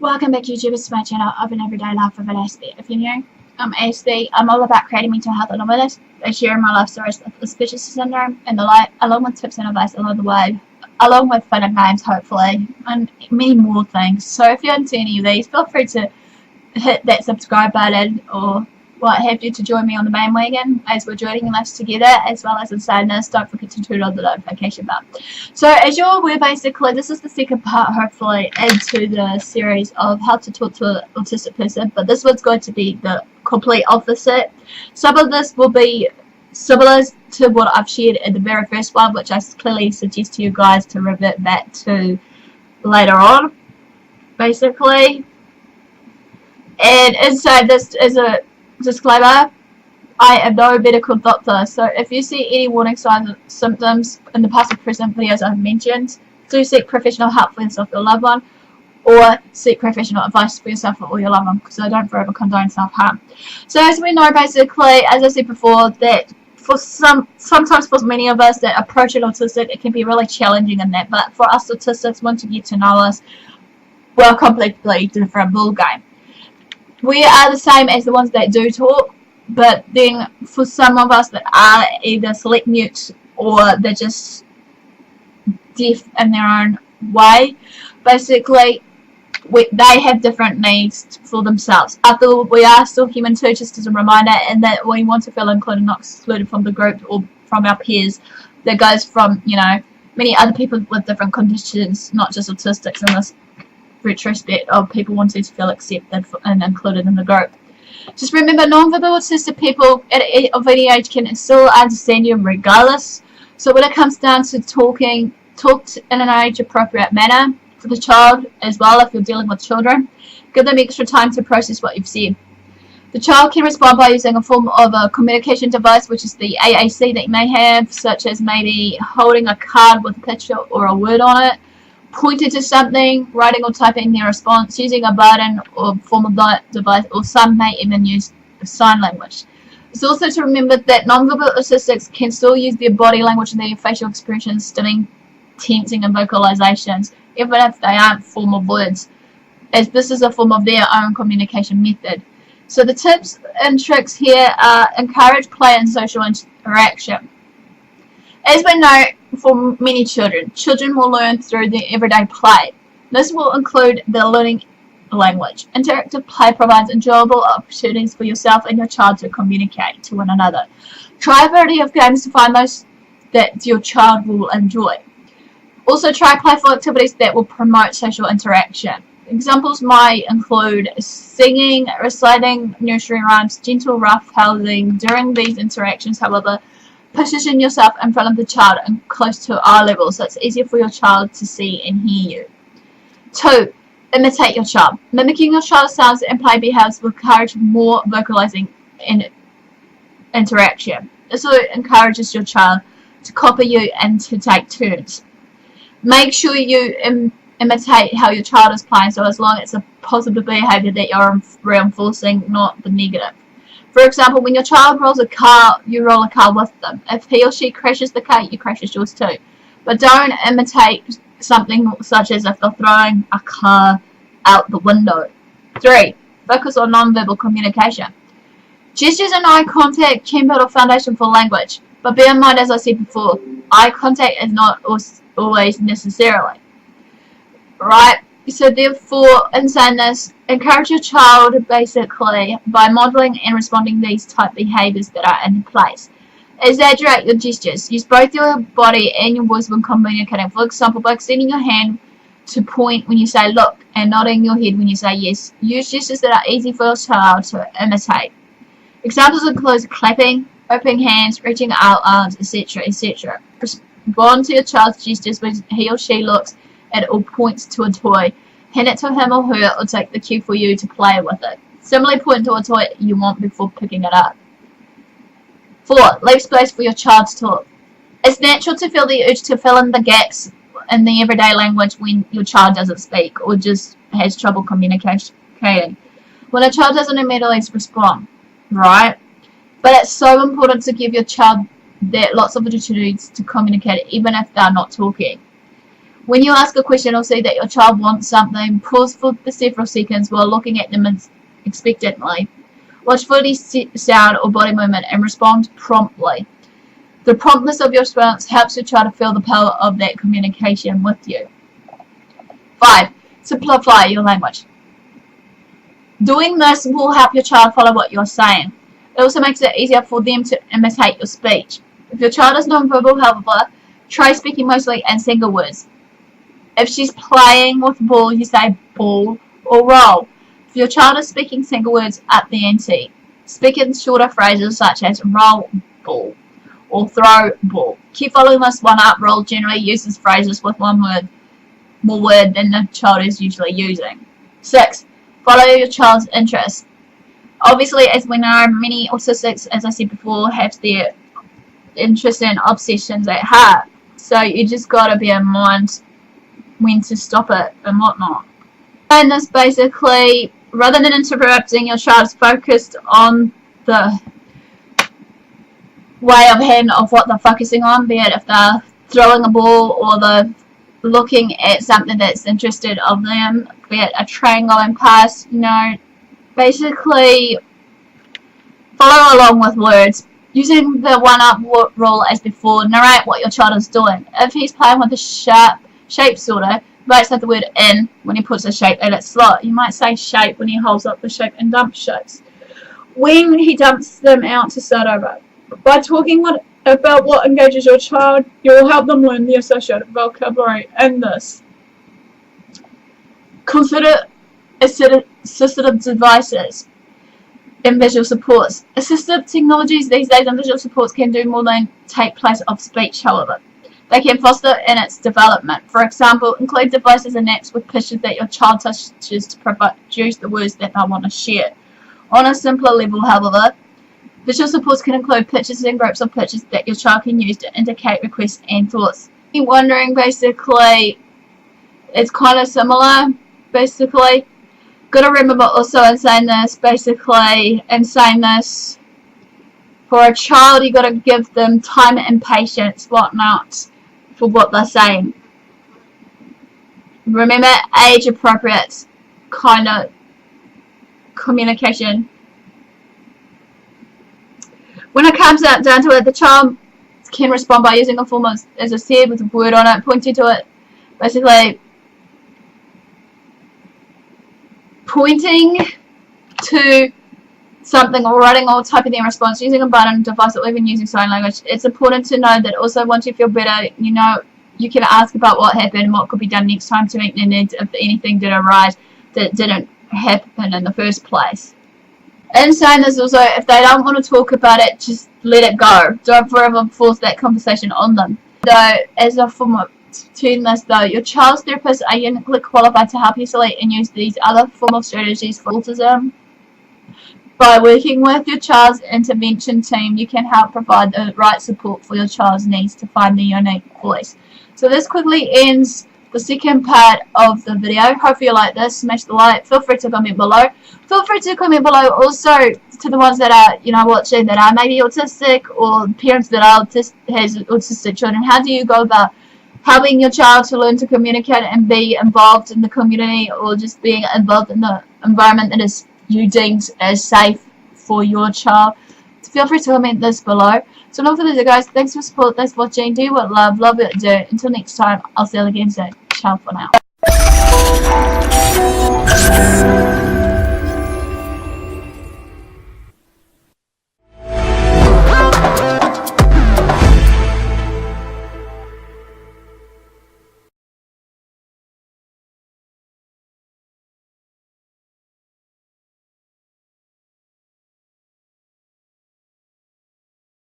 Welcome back YouTubers to my channel of an everyday life of an Aspie. If you're new, I'm Aspie. I'm all about creating mental health anomalies and sharing my life stories with suspicious syndrome and the like, along with tips and advice along the way, along with fun and games hopefully, and many more things. So if you're into any of these, feel free to hit that subscribe button or what have you to join me on the bandwagon as we're joining this together, as well as inside this. Don't forget to turn on the notification bell. So as you're aware, basically this is the second part hopefully into the series of how to talk to an autistic person, but this one's going to be the complete opposite. Some of this will be similar to what I've shared in the very first one, which I clearly suggest to you guys to revert back to later on, basically. And inside this is a disclaimer, I am no medical doctor, so if you see any warning signs and symptoms in the past or present videos I've mentioned, do seek professional help for yourself or your loved one, or seek professional advice for yourself or your loved one, because I don't forever condone self-harm. So as we know, basically, as I said before, that for sometimes for many of us that approach an autistic, it can be really challenging in that, but for us autistics, once you get to know us, we're a completely different ball game. We are the same as the ones that do talk, but then for some of us that are either select mute or they're just deaf in their own way, basically they have different needs for themselves. After all, we are still human too, just as a reminder, and that we want to feel included, not excluded from the group or from our peers. That goes from, you know, many other people with different conditions, not just autistics in this retrospect of people wanting to feel accepted and included in the group. Just remember, non-verbal autistic people of any age can still understand you regardless. So when it comes down to talk in an age appropriate manner for the child as well, if you're dealing with children, give them extra time to process what you've said. The child can respond by using a form of a communication device, which is the AAC that you may have, such as maybe holding a card with a picture or a word on it, pointing to something, writing or typing their response, using a button or form of device, or some may even use sign language. It's also to remember that non-verbal autistics can still use their body language and their facial expressions, stimming, tensing, and vocalizations, even if they aren't formal words, as this is a form of their own communication method. So the tips and tricks here are encourage play and social interaction. As we know, for many children will learn through their everyday play. This will include the learning language. Interactive play provides enjoyable opportunities for yourself and your child to communicate to one another. Try a variety of games to find those that your child will enjoy. Also try playful activities that will promote social interaction. Examples might include singing, reciting nursery rhymes, gentle rough housing. During these interactions, however, position yourself in front of the child and close to eye level so it's easier for your child to see and hear you. 2. Imitate your child. Mimicking your child's sounds and play behaviors will encourage more vocalizing and interaction. This will encourages your child to copy you and to take turns. Make sure you imitate how your child is playing, so as long as it's a positive behavior that you're reinforcing, not the negative. For example, when your child rolls a car, you roll a car with them. If he or she crashes the car, you crash yours too. But don't imitate something such as if they're throwing a car out the window. 3. Focus on non-verbal communication. Gestures and eye contact can build a foundation for language. But bear in mind, as I said before, eye contact is not always necessarily. Right? So therefore, in saying this, encourage your child basically by modeling and responding to these type behaviors that are in place. Exaggerate your gestures. Use both your body and your voice when communicating. For example, by extending your hand to point when you say look and nodding your head when you say yes. Use gestures that are easy for your child to imitate. Examples include clapping, opening hands, reaching out arms, etc., etc. Respond to your child's gestures when he or she looks at or points to a toy. Hand it to him or her, or take the cue for you to play with it. Similarly, point to a toy you want before picking it up. 4. Leave space for your child to talk. It's natural to feel the urge to fill in the gaps in the everyday language when your child doesn't speak or just has trouble communicating. When a child doesn't immediately respond, right? But it's so important to give your child lots of opportunities to communicate even if they're not talking. When you ask a question or see that your child wants something, pause for several seconds while looking at them expectantly. Watch for any sound or body movement and respond promptly. The promptness of your response helps your child to feel the power of that communication with you. 5. Simplify your language. Doing this will help your child follow what you're saying. It also makes it easier for them to imitate your speech. If your child is nonverbal, however, try speaking mostly in single words. If she's playing with the ball, you say ball or roll. If your child is speaking single words, up the ante. Speak in shorter phrases such as roll ball or throw ball. Keep following this one up. Roll generally uses phrases with one word, more word than the child is usually using. 6. Follow your child's interests. Obviously, as we know, many autistics, as I said before, have their interests and obsessions at heart. So you just got to bear in mind when to stop it and whatnot. And this basically, rather than interrupting, your child is focused on the way of hand of what they're focusing on, be it if they're throwing a ball or they're looking at something that's interested of them, be it a train going past, you know. Basically, follow along with words. Using the one-up rule as before, narrate what your child is doing. If he's playing with a shape sorter, you might say the word in when he puts a shape in its slot. You might say shape when he holds up the shape and dumps shapes. When he dumps them out to start over. By talking about what engages your child, you will help them learn the associated vocabulary in this. Consider assistive devices and visual supports. Assistive technologies these days and visual supports can do more than take place of speech, however. They can foster in its development. For example, include devices and apps with pictures that your child touches to produce the words that they want to share. On a simpler level, however, visual supports can include pictures and groups of pictures that your child can use to indicate requests and thoughts. You're wondering, basically, it's kind of similar, basically. Gotta remember also in saying this, for a child, you gotta give them time and patience, whatnot, for what they're saying. Remember, age appropriate kind of communication. When it comes down to it, the child can respond by using a form of, as I said, with a word on it, pointing to it, basically pointing to something or writing or typing in response using a button device or even using sign language. It's important to know that also once you feel better, you know, you can ask about what happened and what could be done next time to meet the needs if anything did arise that didn't happen in the first place. In saying this also, if they don't want to talk about it, just let it go. Don't forever force that conversation on them. Though, as a form of to this though, your child's therapists are uniquely qualified to help you select and use these other form of strategies for autism. By working with your child's intervention team, you can help provide the right support for your child's needs to find their unique voice. So this quickly ends the second part of the video. Hopefully you like this. Smash the like. Feel free to comment below. Feel free to comment below also to the ones that are, you know, watching that are maybe autistic or parents that are has autistic children. How do you go about helping your child to learn to communicate and be involved in the community, or just being involved in the environment that is you deemed as safe for your child? So feel free to comment this below. So enough for this, guys. Thanks for support. Thanks for watching. Do what love it do. Until next time, I'll see you again soon. Ciao for now.